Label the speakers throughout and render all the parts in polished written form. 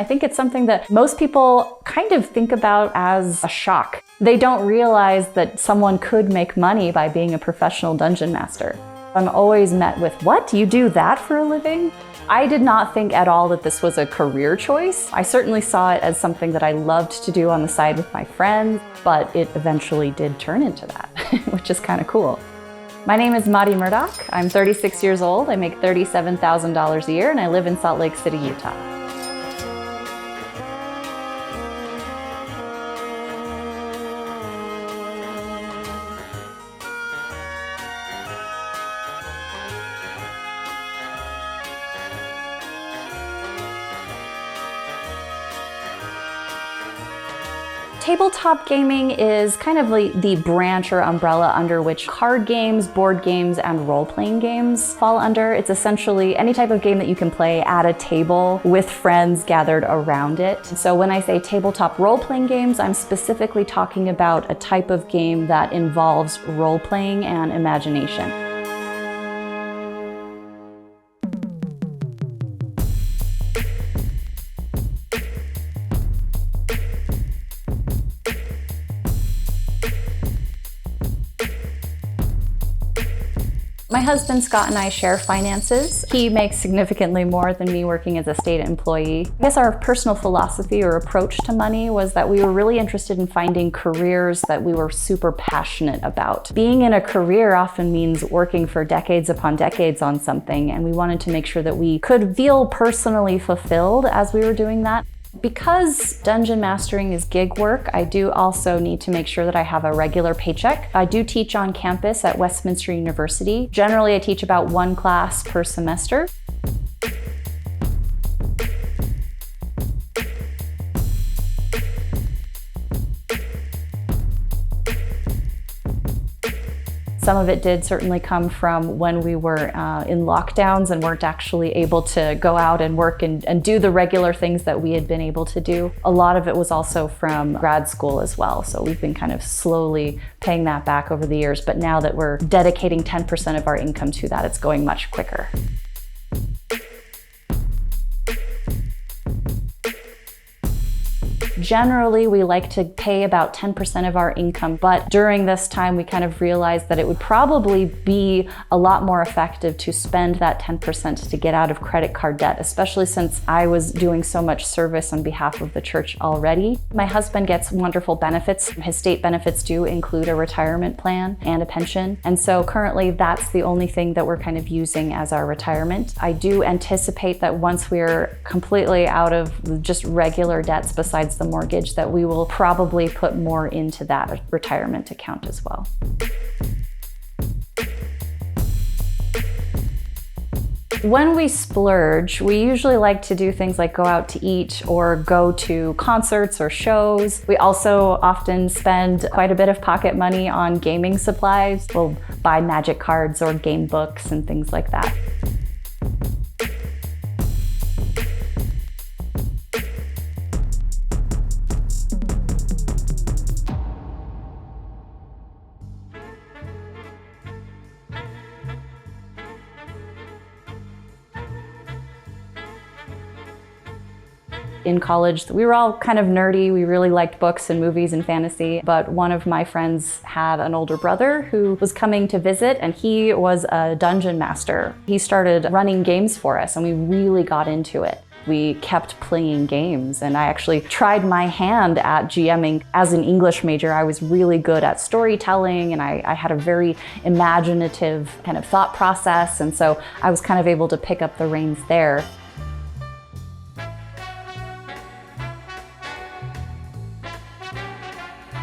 Speaker 1: I think it's something that most people kind of think about as a shock. They don't realize that someone could make money by being a professional dungeon master. I'm always met with, "What? You do that for a living?" I did not think at all that this was a career choice. I certainly saw it as something that I loved to do on the side with my friends, but it eventually did turn into that, which is kind of cool. My name is Murdock. I'm 36 years old. I make $37,000 a year, and I live in Salt Lake City, Utah. Tabletop gaming is kind of the branch or umbrella under which card games, board games, and role-playing games fall under. It's essentially any type of game that you can play at a table with friends gathered around it. So when I say tabletop role-playing games, I'm specifically talking about a type of game that involves role-playing and imagination. My husband Scott and I share finances. He makes significantly more than me working as a state employee. I guess our personal philosophy or approach to money was that we were really interested in finding careers that we were super passionate about. Being in a career often means working for decades upon decades on something, and we wanted to make sure that we could feel personally fulfilled as we were doing that. Because dungeon mastering is gig work, I do also need to make sure that I have a regular paycheck. I do teach on campus at Westminster University. Generally, I teach about one class per semester. Some of it did certainly come from when we were in lockdowns and weren't actually able to go out and work and do the regular things that we had been able to do. A lot of it was also from grad school as well. So we've been kind of slowly paying that back over the years. But now that we're dedicating 10% of our income to that, it's going much quicker. Generally, we like to pay about 10% of our income, but during this time, we kind of realized that it would probably be a lot more effective to spend that 10% to get out of credit card debt, especially since I was doing so much service on behalf of the church already. My husband gets wonderful benefits. His state benefits do include a retirement plan and a pension, and so currently that's the only thing that we're kind of using as our retirement. I do anticipate that once we're completely out of just regular debts besides the mortgage, that we will probably put more into that retirement account as well. When we splurge, we usually like to do things like go out to eat or go to concerts or shows. We also often spend quite a bit of pocket money on gaming supplies. We'll buy magic cards or game books and things like that. In college, we were all kind of nerdy. We really liked books and movies and fantasy, but one of my friends had an older brother who was coming to visit, and he was a dungeon master. He started running games for us, and we really got into it. We kept playing games, and I actually tried my hand at GMing. As an English major, I was really good at storytelling, and I had a very imaginative kind of thought process, and so I was kind of able to pick up the reins there.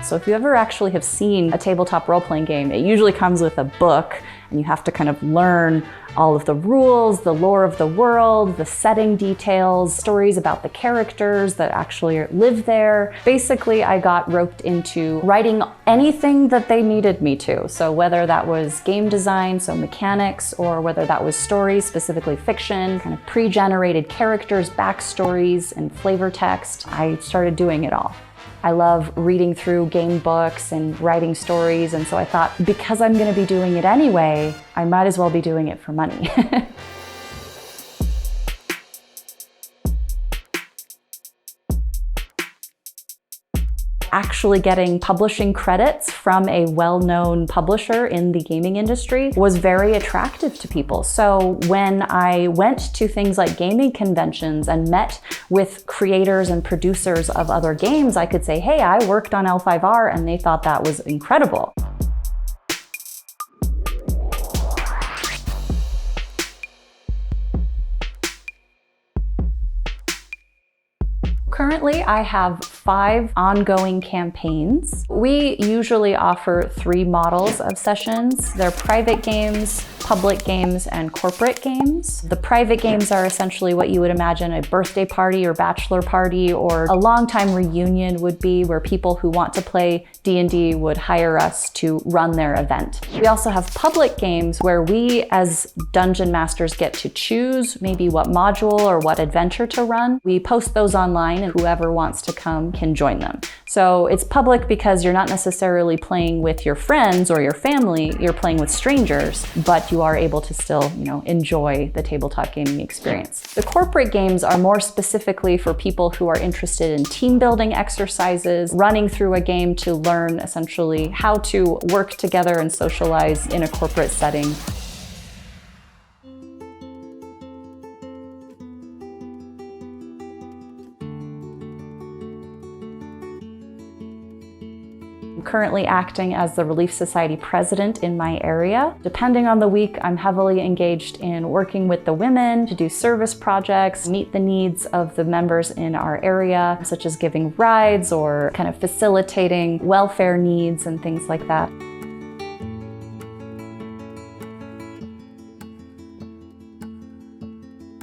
Speaker 1: So if you ever actually have seen a tabletop role-playing game, it usually comes with a book, and you have to kind of learn all of the rules, the lore of the world, the setting details, stories about the characters that actually live there. Basically, I got roped into writing anything that they needed me to. So whether that was game design, so mechanics, or whether that was stories, specifically fiction, kind of pre-generated characters, backstories, and flavor text, I started doing it all. I love reading through game books and writing stories, and so I thought, because I'm going to be doing it anyway, I might as well be doing it for money. Actually getting publishing credits from a well-known publisher in the gaming industry was very attractive to people. So when I went to things like gaming conventions and met with creators and producers of other games, I could say, hey, I worked on L5R, and they thought that was incredible. Currently, I have 5 ongoing campaigns. We usually offer 3 models of sessions. They're private games, public games, and corporate games. The private games are essentially what you would imagine a birthday party or bachelor party or a longtime reunion would be, where people who want to play D&D would hire us to run their event. We also have public games where we as dungeon masters get to choose maybe what module or what adventure to run. We post those online, and whoever wants to come can join them. So it's public because you're not necessarily playing with your friends or your family, you're playing with strangers, but you are able to still, enjoy the tabletop gaming experience. The corporate games are more specifically for people who are interested in team building exercises, running through a game to learn essentially how to work together and socialize in a corporate setting. I'm currently acting as the Relief Society president in my area. Depending on the week, I'm heavily engaged in working with the women to do service projects, meet the needs of the members in our area, such as giving rides or kind of facilitating welfare needs and things like that.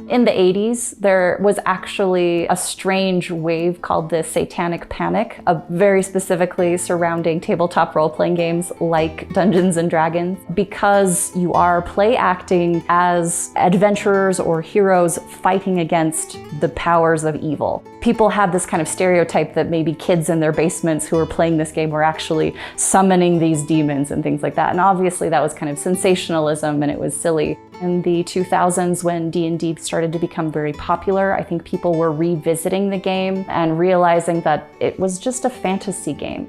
Speaker 1: In the 80s, there was actually a strange wave called the Satanic Panic, very specifically surrounding tabletop role-playing games like Dungeons & Dragons, because you are play acting as adventurers or heroes fighting against the powers of evil. People had this kind of stereotype that maybe kids in their basements who were playing this game were actually summoning these demons and things like that. And obviously that was kind of sensationalism and it was silly. In the 2000s, when D&D started to become very popular, I think people were revisiting the game and realizing that it was just a fantasy game.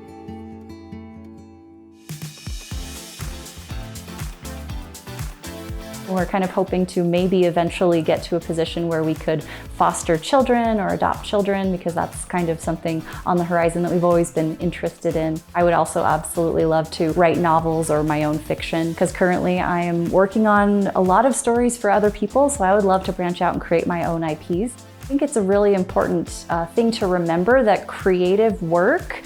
Speaker 1: We're kind of hoping to maybe eventually get to a position where we could foster children or adopt children, because that's kind of something on the horizon that we've always been interested in. I would also absolutely love to write novels or my own fiction, because currently I am working on a lot of stories for other people, so I would love to branch out and create my own IPs. I think it's a really important thing to remember that creative work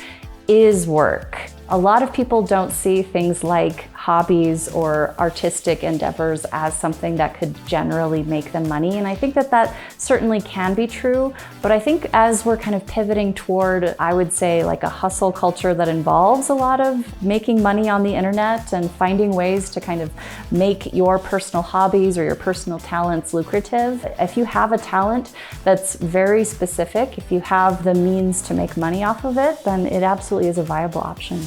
Speaker 1: is work. A lot of people don't see things like hobbies or artistic endeavors as something that could generally make them money. And I think that that certainly can be true. But I think as we're kind of pivoting toward, I would say, like a hustle culture that involves a lot of making money on the internet and finding ways to kind of make your personal hobbies or your personal talents lucrative. If you have a talent that's very specific, if you have the means to make money off of it, then it absolutely is a viable option.